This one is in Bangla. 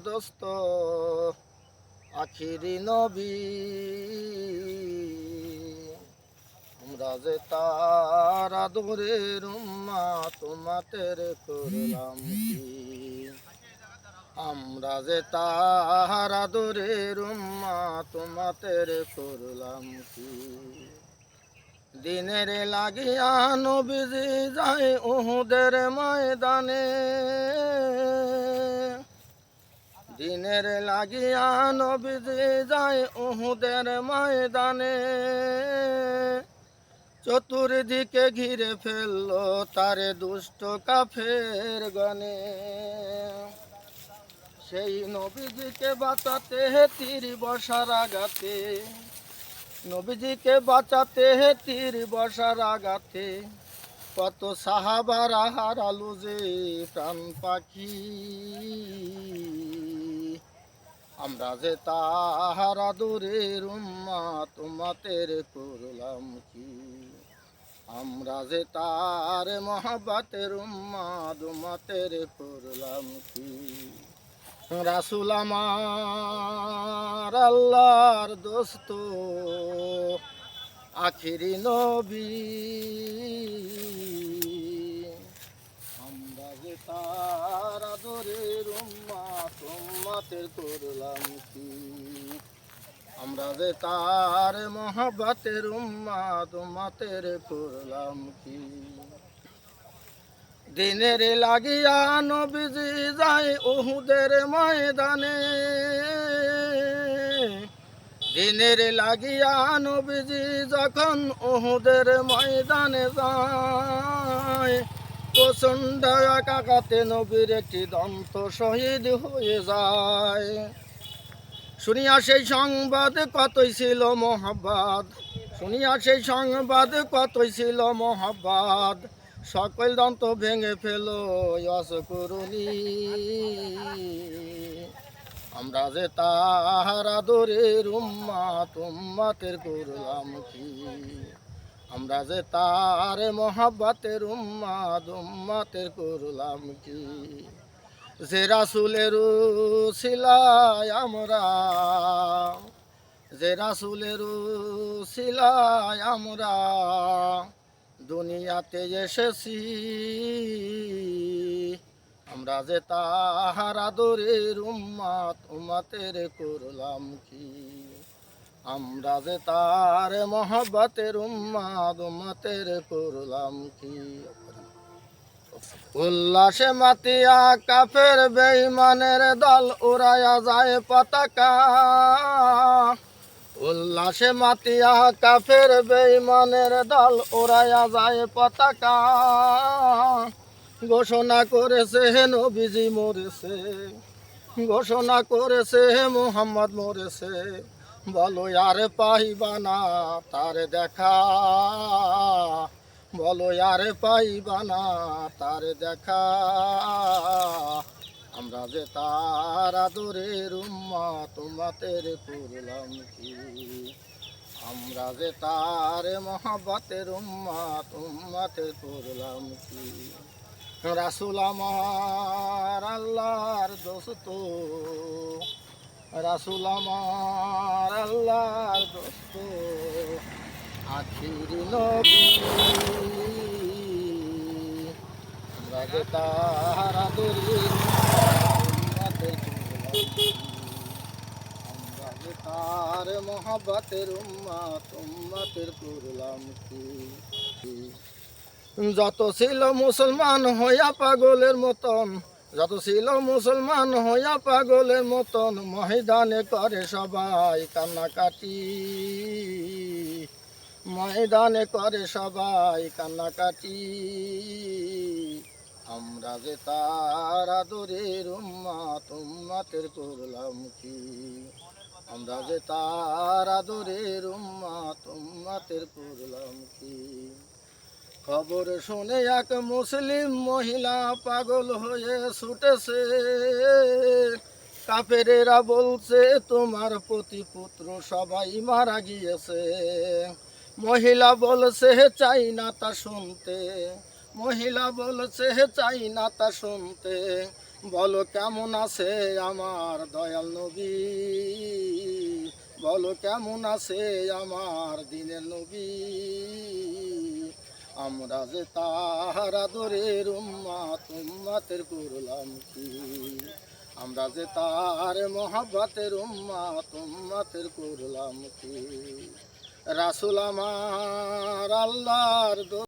দোস্ত আখিরি নবী, আমরা যে তার আদরের উম্মাত উম্মতের করলাম কি, আমরা যে তার আদরের উম্মাত উম্মতের করলাম কি। দিনের লাগিয়া নবীজি যায় উহুদের ময়দানে, দিনের লাগিয়া নবীজি যায় উহুদের ময়দানে, চতুর্দিকে ঘিরে ফেললো তারে দুষ্ট কাফের গনে। সেই নবীজিকে বাঁচাতে তীর বর্ষার আঘাতে, নবীজিকে বাঁচাতে তীর বর্ষার আঘাতে, কত সাহাবারা হারালো যে প্রাণ পাখি। আমরা যে তাহার আদরের উম্মাত উম্মতের করলাম কি, আমরা যে তার মহব্বতের উম্মাত উম্মতের করলাম কি। রাসূল আমার আল্লাহর দোস্ত আখিরি নবী, আমরা যে তার আদরের উম্মাত উম্মতের করলাম কি, আমরা যে তার মহব্বতের উম্মাত উম্মতের করলাম কি। দিনের লাগিয়া নবীজি যায় উহুদের ময়দানে, দিনের লাগিয়া নবীজি যখন উহুদের ময়দানে যায়, প্রচণ্ড আঘাতে নবীর একটি দন্ত শহীদ হয়ে যায়। শুনিয়া সেই সংবাদ কতই ছিল মহব্বত, শুনিয়া সেই সংবাদ কতই ছিল মহব্বত, সকল দন্ত ভেঙে ফেল অসকরুণী। আমরা যে তাহার আদরের উম্মাত উম্মতের করলাম কি, আমরা যে তার মহব্বতের উম্মাত উম্মতের করলাম কি। যে রাসূলের উসিলায় আমরা, যে রাসূলের উসিলায় আমরা দুনিয়াতে এসেছি, আমরা যে তাহার আদরের উম্মাত উম্মতের করলাম কি, আমরা যে তার মহব্বতের উম্মাত উম্মতের করলাম কি। উল্লাসে মাতিয়া কাফের বেঈমানের দল উড়ায়া যায় পতাকা, উল্লাসে মাতিয়া কাফের বেঈমানের দল উড়ায়া যায় পতাকা। ঘোষণা করেছে নবীজি মরেছে, ঘোষণা করেছে মুহাম্মদ মরেছে, বলো আর পাইবা না তার দেখা, বলো আর পাইবা না তার দেখা। আমরা যে তার আদরের উম্মাত উম্মতের করলাম কি, আমরা যে তার মহব্বতের উম্মাত উম্মতের করলাম কি। রাসূল আমার আল্লাহর দোস্ত, রাসূল আমার আল্লাহর দোস্ত আখিরি নবী, আমরা যে তার আদরের উম্মতের করলাম কি, আমরা যে তার মহব্বতের উম্মাত উম্মতের করলাম কি। যত ছিল মুসলমান হইয়া পাগলের মতন, যত ছিল মুসলমান হইয়া পাগলের মতন, ময়দানে করে সবাই কান্নাকাটি, ময়দানে করে সবাই কান্নাকাটি। আমরা যে তার আদরের উম্মাত উম্মতের করলাম কি, আমরা যে তার আদরের উম্মাত উম্মতের করলাম কি। খবর শুনে এক মুসলিম মহিলা পাগল হয়ে ছুটেছে, কাফেরেরা বলছে তোমার প্রতিপুত্র সবাই মারা গিয়েছে। মহিলা বলছে চাই না তা শুনতে, মহিলা বলছে চাই না তা শুনতে, বলো কেমন আছে আমার দয়াল নবী, বলো কেমন আছে আমার দিনের নবী। আমরা যে তাহার আদরের উম্মাত, উম্মাতের করলাম কি, আমরা যে তার মহাব্বতের উম্মাত, উম্মাতের করলাম কি। রাসূল আমার আল্লাহর